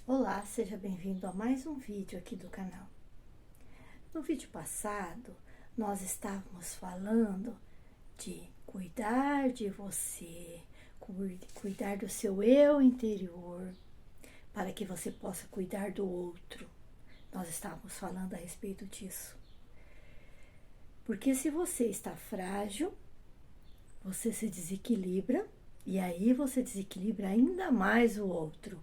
Olá, seja bem-vindo a mais um vídeo aqui do canal. No vídeo passado, nós estávamos falando de cuidar de você, cuidar do seu eu interior, para que você possa cuidar do outro. Nós estávamos falando a respeito disso. Porque se você está frágil, você se desequilibra e aí você desequilibra ainda mais o outro.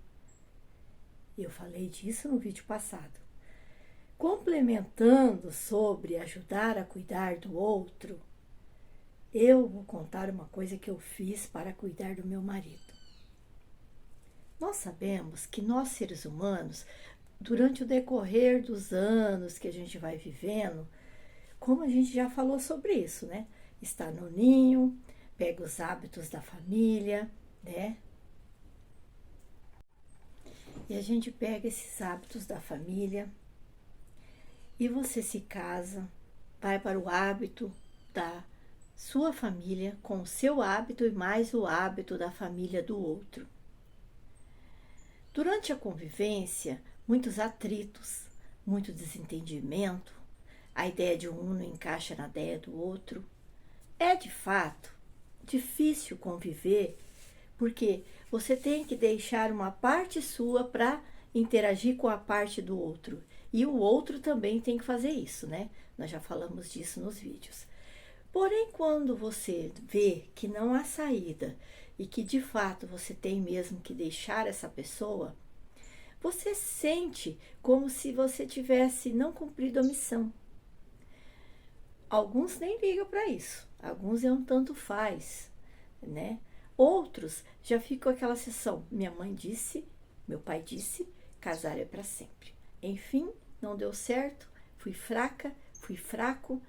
Eu falei disso no vídeo passado. Complementando sobre ajudar a cuidar do outro, eu vou contar uma coisa que eu fiz para cuidar do meu marido. Nós sabemos que nós, seres humanos, durante o decorrer dos anos que a gente vai vivendo, como a gente já falou sobre isso, né? Está no ninho, pega os hábitos da família, né? E a gente pega esses hábitos da família e você se casa, vai para o hábito da sua família com o seu hábito e mais o hábito da família do outro. Durante a convivência, muitos atritos, muito desentendimento, a ideia de um não encaixa na ideia do outro. É de fato difícil conviver porque você tem que deixar uma parte sua para interagir com a parte do outro. E o outro também tem que fazer isso, né? Nós já falamos disso nos vídeos. Porém, quando você vê que não há saída e que de fato você tem mesmo que deixar essa pessoa, você sente como se você tivesse não cumprido a missão. Alguns nem ligam para isso, alguns é um tanto faz, né? Outros já ficam aquela sensação, minha mãe disse, meu pai disse, casar é para sempre. Enfim, não deu certo, fui fraca, fui fraco,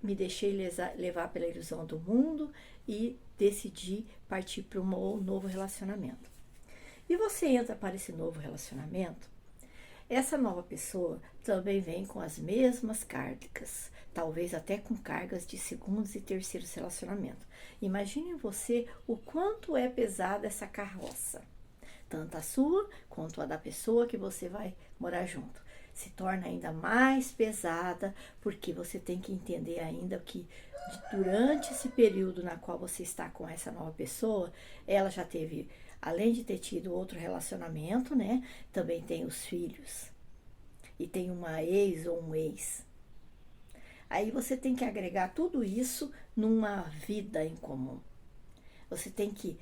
me deixei levar pela ilusão do mundo e decidi partir para um novo relacionamento. E você entra para esse novo relacionamento, essa nova pessoa também vem com as mesmas cargas, talvez até com cargas de segundos e terceiros relacionamentos. Imagine você o quanto é pesada essa carroça, tanto a sua quanto a da pessoa que você vai morar junto. Se torna ainda mais pesada, porque você tem que entender ainda que durante esse período na qual você está com essa nova pessoa, ela já teve, além de ter tido outro relacionamento, né? Também tem os filhos. E tem uma ex ou um ex. Aí você tem que agregar tudo isso numa vida em comum. Você tem que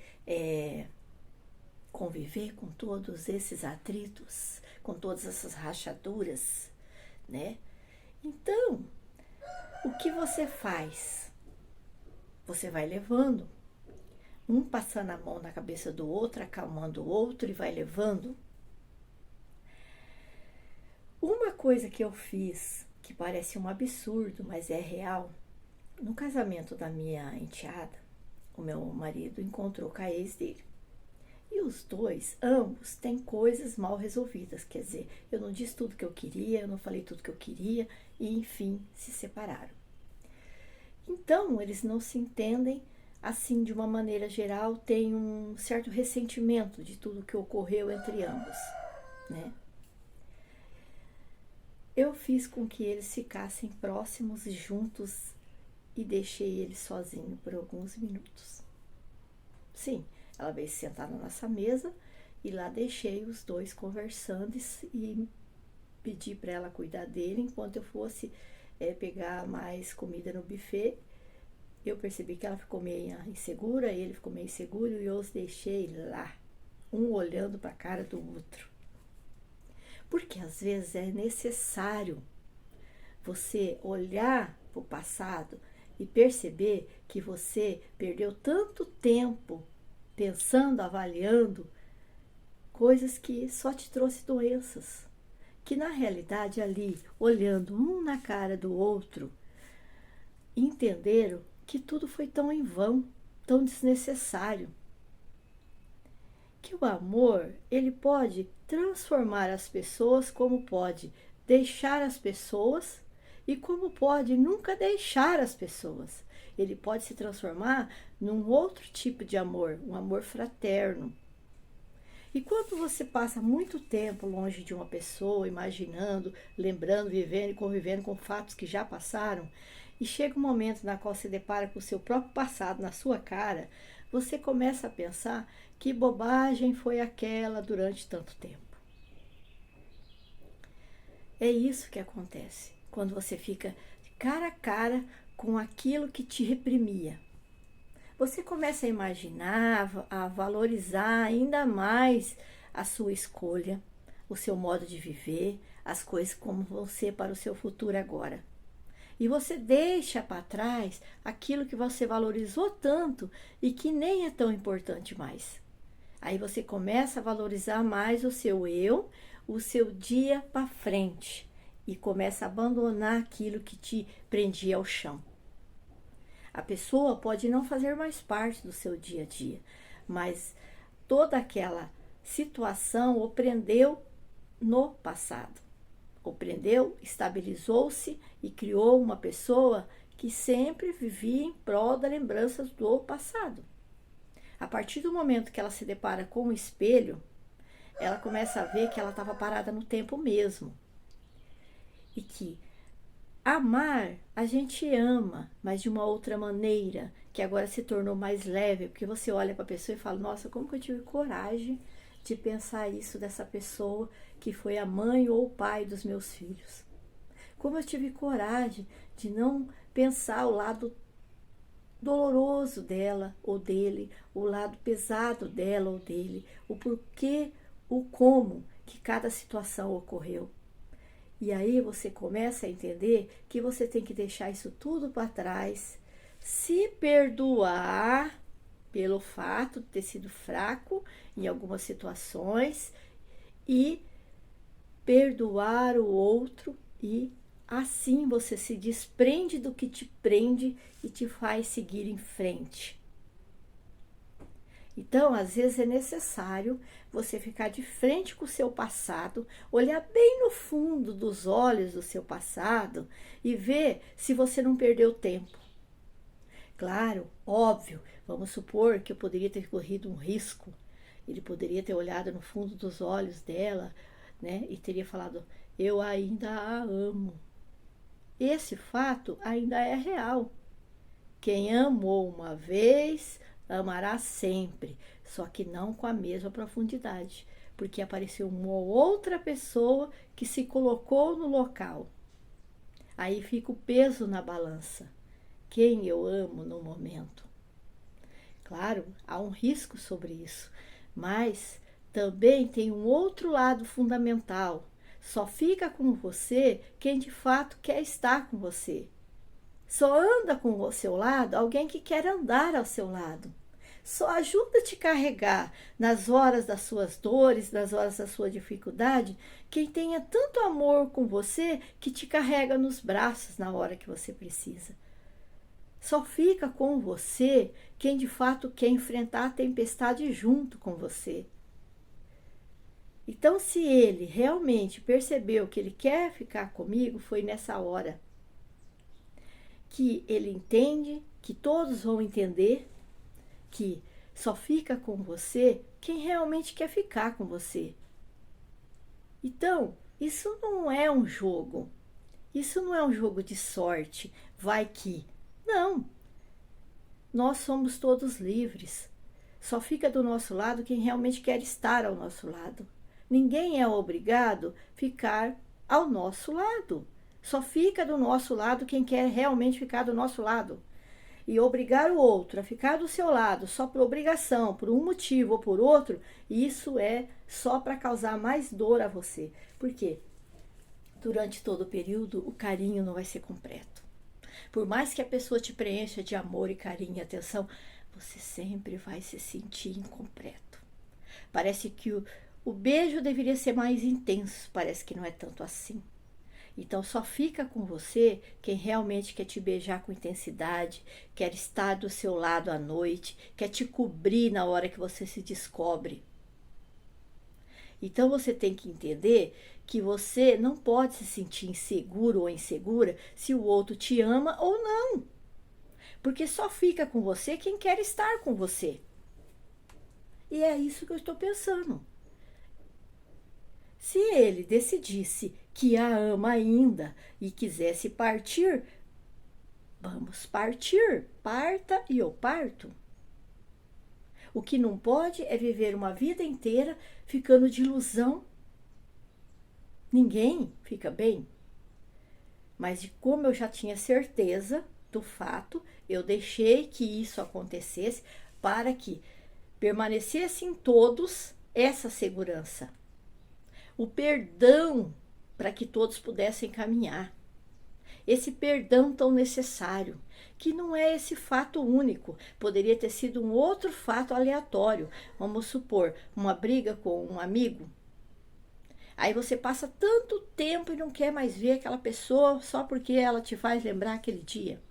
conviver com todos esses atritos, com todas essas rachaduras, né? Então, o que você faz? Você vai levando, um passando a mão na cabeça do outro, acalmando o outro e vai levando. Uma coisa que eu fiz, que parece um absurdo, mas é real, no casamento da minha enteada, o meu marido encontrou com a ex dele. E os dois, ambos, têm coisas mal resolvidas. Quer dizer, eu não disse tudo que eu queria, eu não falei tudo que eu queria, e enfim, se separaram. Então, eles não se entendem, assim, de uma maneira geral, tem um certo ressentimento de tudo que ocorreu entre ambos, né? Eu fiz com que eles ficassem próximos e juntos e deixei ele sozinho por alguns minutos. Sim, ela veio sentar na nossa mesa e lá deixei os dois conversando e pedi para ela cuidar dele enquanto eu fosse pegar mais comida no buffet. Eu percebi que ela ficou meio insegura, ele ficou meio inseguro e eu os deixei lá, um olhando para a cara do outro. Porque às vezes é necessário você olhar para o passado e perceber que você perdeu tanto tempo pensando, avaliando coisas que só te trouxe doenças. Que na realidade ali, olhando um na cara do outro, entenderam que tudo foi tão em vão, tão desnecessário. Que o amor, ele pode transformar as pessoas, como pode deixar as pessoas e como pode nunca deixar as pessoas. Ele pode se transformar num outro tipo de amor, um amor fraterno. E quando você passa muito tempo longe de uma pessoa, imaginando, lembrando, vivendo e convivendo com fatos que já passaram, e chega um momento na qual se depara com o seu próprio passado na sua cara, você começa a pensar que bobagem foi aquela durante tanto tempo. É isso que acontece quando você fica cara a cara com aquilo que te reprimia. Você começa a imaginar, a valorizar ainda mais a sua escolha, o seu modo de viver, as coisas como vão ser para o seu futuro agora. E você deixa para trás aquilo que você valorizou tanto e que nem é tão importante mais. Aí você começa a valorizar mais o seu eu, o seu dia para frente e começa a abandonar aquilo que te prendia ao chão. A pessoa pode não fazer mais parte do seu dia a dia, mas toda aquela situação o prendeu no passado. O prendeu, estabilizou-se e criou uma pessoa que sempre vivia em prol das lembranças do passado. A partir do momento que ela se depara com o espelho, ela começa a ver que ela estava parada no tempo mesmo. E que amar, a gente ama, mas de uma outra maneira, que agora se tornou mais leve, porque você olha para a pessoa e fala, nossa, como que eu tive coragem de pensar isso dessa pessoa que foi a mãe ou o pai dos meus filhos. Como eu tive coragem de não pensar o lado doloroso dela ou dele, o lado pesado dela ou dele, o porquê, o como que cada situação ocorreu. E aí você começa a entender que você tem que deixar isso tudo para trás, se perdoar pelo fato de ter sido fraco em algumas situações e perdoar o outro, e assim você se desprende do que te prende e te faz seguir em frente. Então, às vezes é necessário você ficar de frente com o seu passado, olhar bem no fundo dos olhos do seu passado e ver se você não perdeu tempo. Claro, óbvio, vamos supor que eu poderia ter corrido um risco. Ele poderia ter olhado no fundo dos olhos dela, né, e teria falado, eu ainda a amo. Esse fato ainda é real. Quem amou uma vez, amará sempre, só que não com a mesma profundidade, porque apareceu uma outra pessoa que se colocou no local. Aí fica o peso na balança. Quem eu amo no momento? Claro, há um risco sobre isso, mas também tem um outro lado fundamental. Só fica com você quem de fato quer estar com você. Só anda com o seu lado alguém que quer andar ao seu lado. Só ajuda a te carregar nas horas das suas dores, nas horas da sua dificuldade, quem tenha tanto amor com você que te carrega nos braços na hora que você precisa. Só fica com você quem de fato quer enfrentar a tempestade junto com você. Então, se ele realmente percebeu que ele quer ficar comigo, foi nessa hora que ele entende, que todos vão entender, que só fica com você quem realmente quer ficar com você. Então, isso não é um jogo. Isso não é um jogo de sorte, vai que. Não. Nós somos todos livres. Só fica do nosso lado quem realmente quer estar ao nosso lado. Ninguém é obrigado a ficar ao nosso lado. Só fica do nosso lado quem quer realmente ficar do nosso lado. E obrigar o outro a ficar do seu lado só por obrigação, por um motivo ou por outro, isso é só para causar mais dor a você. Por quê? Durante todo o período, o carinho não vai ser completo. Por mais que a pessoa te preencha de amor e carinho e atenção, você sempre vai se sentir incompleto. Parece que o beijo deveria ser mais intenso, parece que não é tanto assim. Então só fica com você quem realmente quer te beijar com intensidade, quer estar do seu lado à noite, quer te cobrir na hora que você se descobre. Então você tem que entender que você não pode se sentir inseguro ou insegura se o outro te ama ou não. Porque só fica com você quem quer estar com você. E é isso que eu estou pensando. Se ele decidisse que a ama ainda e quisesse partir, vamos partir, parta e eu parto. O que não pode é viver uma vida inteira ficando de ilusão. Ninguém fica bem. Mas de como eu já tinha certeza do fato, eu deixei que isso acontecesse para que permanecesse em todos essa segurança. O perdão para que todos pudessem caminhar. Esse perdão tão necessário, que não é esse fato único, poderia ter sido um outro fato aleatório. Vamos supor, uma briga com um amigo. Aí você passa tanto tempo e não quer mais ver aquela pessoa só porque ela te faz lembrar aquele dia.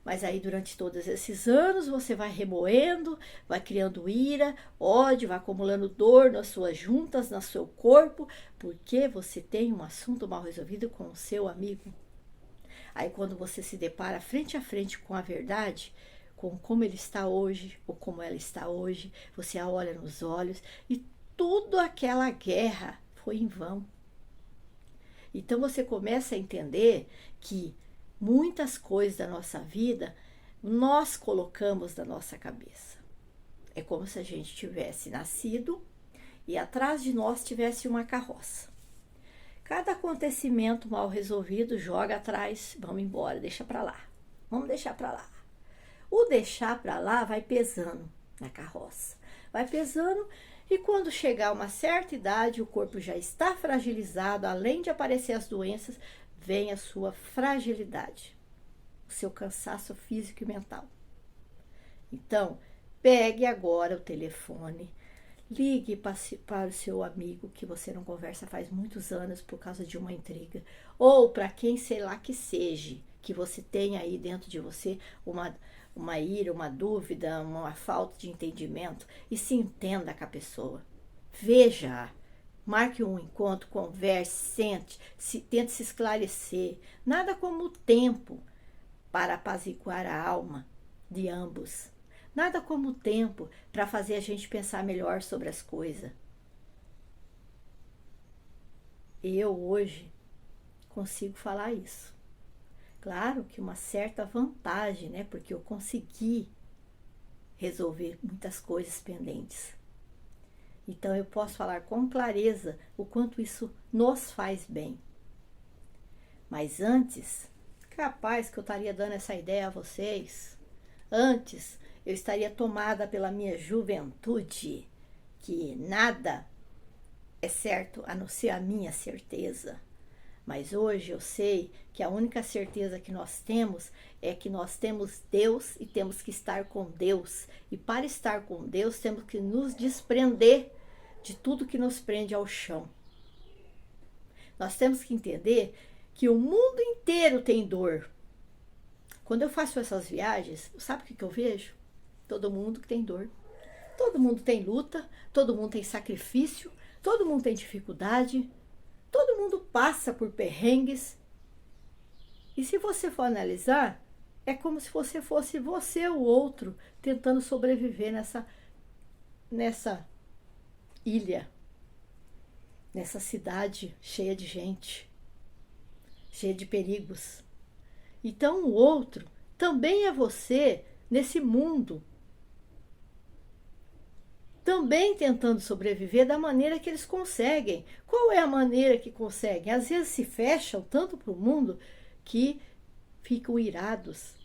Mas aí durante todos esses anos você vai remoendo, vai criando ira, ódio, vai acumulando dor nas suas juntas, no seu corpo, porque você tem um assunto mal resolvido com o seu amigo. Aí quando você se depara frente a frente com a verdade, com como ele está hoje ou como ela está hoje, você a olha nos olhos e tudo aquela guerra foi em vão. Então você começa a entender que muitas coisas da nossa vida nós colocamos na nossa cabeça. É como se a gente tivesse nascido e atrás de nós tivesse uma carroça. Cada acontecimento mal resolvido joga atrás, vamos embora, deixa para lá. Vamos deixar para lá. O deixar para lá vai pesando na carroça. Vai pesando e quando chegar a uma certa idade, o corpo já está fragilizado, além de aparecer as doenças, vem a sua fragilidade, o seu cansaço físico e mental. Então, pegue agora o telefone, ligue para o seu amigo que você não conversa faz muitos anos por causa de uma intriga, ou para quem sei lá que seja, que você tenha aí dentro de você uma ira, uma dúvida, uma falta de entendimento, e se entenda com a pessoa. Veja, marque um encontro, converse, tente se esclarecer. Nada como o tempo para apaziguar a alma de ambos. Nada como o tempo para fazer a gente pensar melhor sobre as coisas. Eu hoje consigo falar isso. Claro que uma certa vantagem, né? Porque eu consegui resolver muitas coisas pendentes. Então eu posso falar com clareza o quanto isso nos faz bem. Mas antes, capaz que eu estaria dando essa ideia a vocês. Antes, eu estaria tomada pela minha juventude, que nada é certo a não ser a minha certeza. Mas hoje eu sei que a única certeza que nós temos é que nós temos Deus e temos que estar com Deus. E para estar com Deus, temos que nos desprender de tudo que nos prende ao chão. Nós temos que entender que o mundo inteiro tem dor. Quando eu faço essas viagens, sabe o que eu vejo? Todo mundo que tem dor. Todo mundo tem luta, todo mundo tem sacrifício, todo mundo tem dificuldade. Todo mundo passa por perrengues. E se você for analisar, é como se você fosse você o outro, tentando sobreviver nessa ilha, nessa cidade cheia de gente, cheia de perigos. Então o outro também é você nesse mundo, também tentando sobreviver da maneira que eles conseguem. Qual é a maneira que conseguem? Às vezes se fecham tanto para o mundo que ficam irados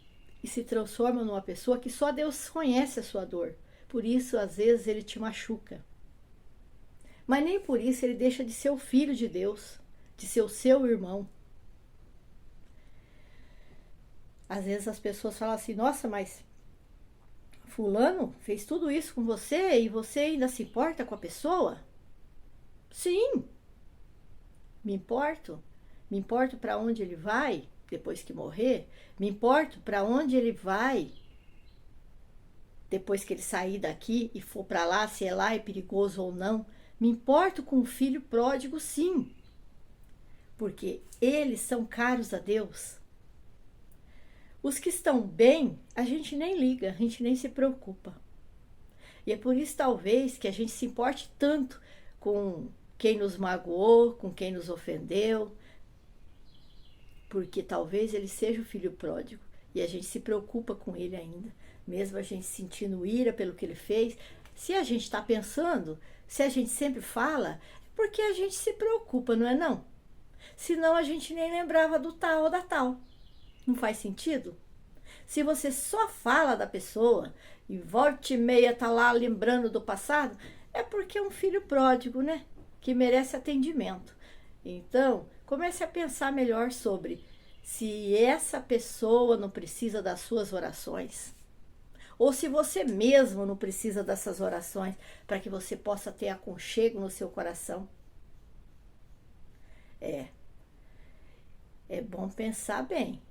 e se transformam numa pessoa que só Deus conhece a sua dor. Por isso, às vezes, ele te machuca. Mas nem por isso ele deixa de ser o filho de Deus, de ser o seu irmão. Às vezes as pessoas falam assim, nossa, mas fulano fez tudo isso com você e você ainda se importa com a pessoa? Sim, me importo. Me importo para onde ele vai depois que morrer. Me importo para onde ele vai depois que ele sair daqui e for para lá, se é lá é perigoso ou não. Me importo com o filho pródigo, sim. Porque eles são caros a Deus. Os que estão bem, a gente nem liga, a gente nem se preocupa. E é por isso, talvez, que a gente se importe tanto com quem nos magoou, com quem nos ofendeu, porque talvez ele seja o filho pródigo e a gente se preocupa com ele ainda, mesmo a gente sentindo ira pelo que ele fez. Se a gente está pensando, se a gente sempre fala, é porque a gente se preocupa, não é não? Senão a gente nem lembrava do tal ou da tal. Não faz sentido? Se você só fala da pessoa e volta e meia tá lá lembrando do passado, é porque é um filho pródigo, né? Que merece atendimento. Então, comece a pensar melhor sobre se essa pessoa não precisa das suas orações. Ou se você mesmo não precisa dessas orações para que você possa ter aconchego no seu coração. É bom pensar bem.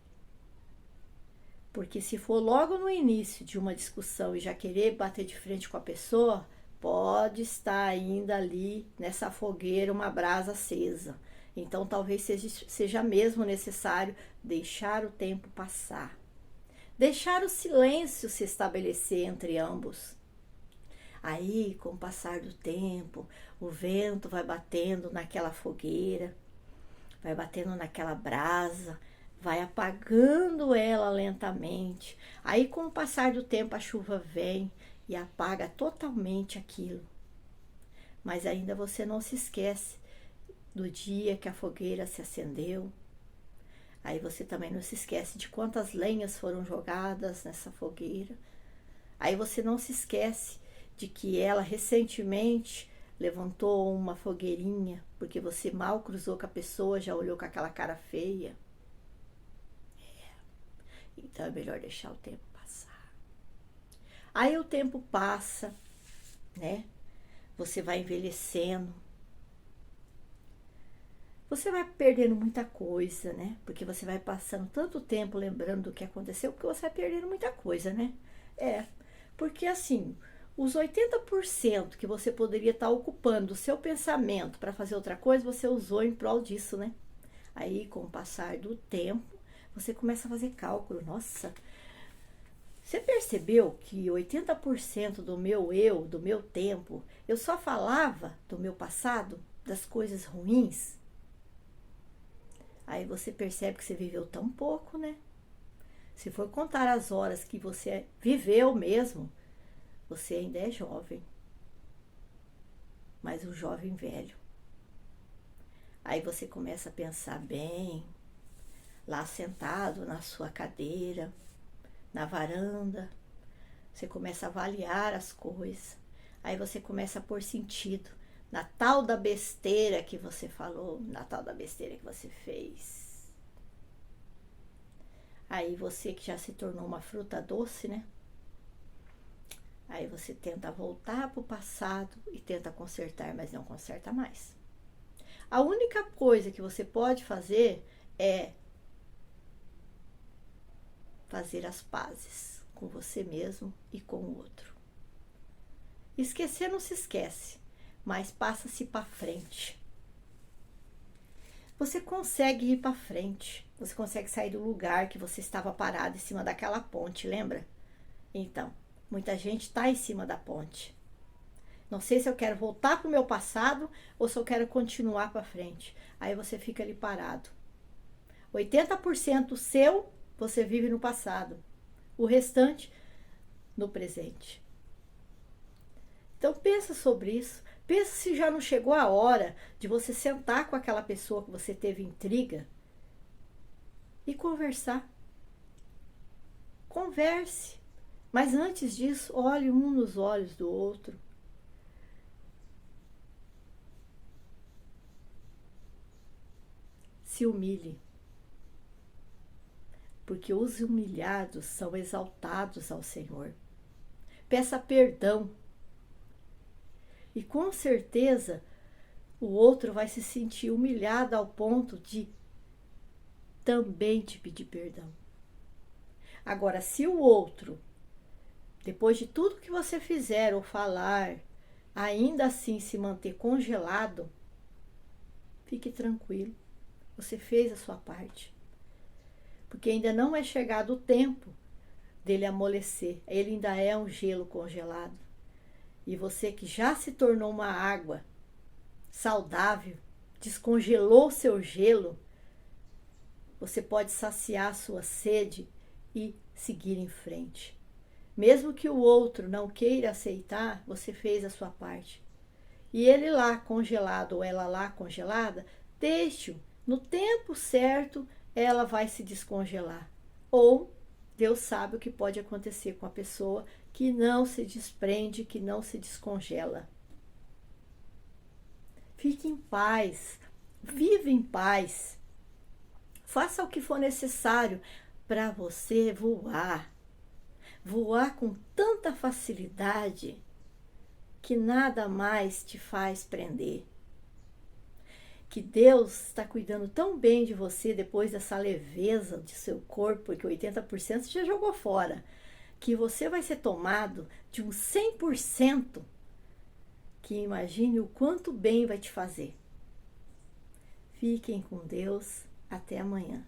Porque se for logo no início de uma discussão e já querer bater de frente com a pessoa, pode estar ainda ali nessa fogueira uma brasa acesa. Então talvez seja mesmo necessário deixar o tempo passar. Deixar o silêncio se estabelecer entre ambos. Aí, com o passar do tempo, o vento vai batendo naquela fogueira, vai batendo naquela brasa, vai apagando ela lentamente. Aí, com o passar do tempo, a chuva vem e apaga totalmente aquilo. Mas ainda você não se esquece do dia que a fogueira se acendeu. Aí você também não se esquece de quantas lenhas foram jogadas nessa fogueira. Aí você não se esquece de que ela recentemente levantou uma fogueirinha, porque você mal cruzou com a pessoa, já olhou com aquela cara feia. Então é melhor deixar o tempo passar. Aí o tempo passa, né? Você vai envelhecendo. Você vai perdendo muita coisa, né? Porque você vai passando tanto tempo lembrando do que aconteceu, porque você vai perdendo muita coisa, né? Porque assim, os 80% que você poderia estar ocupando o seu pensamento para fazer outra coisa, você usou em prol disso, né? Aí, com o passar do tempo, você começa a fazer cálculo. Nossa, você percebeu que 80% do meu tempo, eu só falava do meu passado, das coisas ruins? Aí você percebe que você viveu tão pouco, né? Se for contar as horas que você viveu mesmo, você ainda é jovem. Mas um jovem velho. Aí você começa a pensar bem, lá sentado na sua cadeira, na varanda. Você começa a avaliar as coisas. Aí você começa a pôr sentido na tal da besteira que você falou, na tal da besteira que você fez. Aí você que já se tornou uma fruta doce, né? Aí você tenta voltar para o passado e tenta consertar, mas não conserta mais. A única coisa que você pode fazer é fazer as pazes com você mesmo e com o outro. Esquecer não se esquece, mas passa-se para frente. Você consegue ir para frente, você consegue sair do lugar que você estava parado em cima daquela ponte, lembra? Então, muita gente está em cima da ponte. Não sei se eu quero voltar para o meu passado ou se eu quero continuar para frente. Aí você fica ali parado. 80% seu, você vive no passado. O restante, no presente. Então pensa sobre isso. Pensa se já não chegou a hora de você sentar com aquela pessoa que você teve intriga e conversar. Converse. Mas antes disso, olhe um nos olhos do outro. Se humilhe. Porque os humilhados são exaltados ao Senhor. Peça perdão. E com certeza o outro vai se sentir humilhado ao ponto de também te pedir perdão. Agora, se o outro, depois de tudo que você fizer ou falar, ainda assim se manter congelado, fique tranquilo. Você fez a sua parte. Porque ainda não é chegado o tempo dele amolecer. Ele ainda é um gelo congelado. E você que já se tornou uma água, saudável, descongelou seu gelo, você pode saciar sua sede e seguir em frente. Mesmo que o outro não queira aceitar, você fez a sua parte. E ele lá congelado ou ela lá congelada, deixe-o. No tempo certo, ela vai se descongelar. Ou Deus sabe o que pode acontecer com a pessoa que não se desprende, que não se descongela. Fique em paz, viva em paz. Faça o que for necessário para você voar. Voar com tanta facilidade que nada mais te faz prender. Que Deus está cuidando tão bem de você depois dessa leveza de seu corpo, que 80% você já jogou fora, que você vai ser tomado de um 100%, que imagine o quanto bem vai te fazer. Fiquem com Deus. Até amanhã.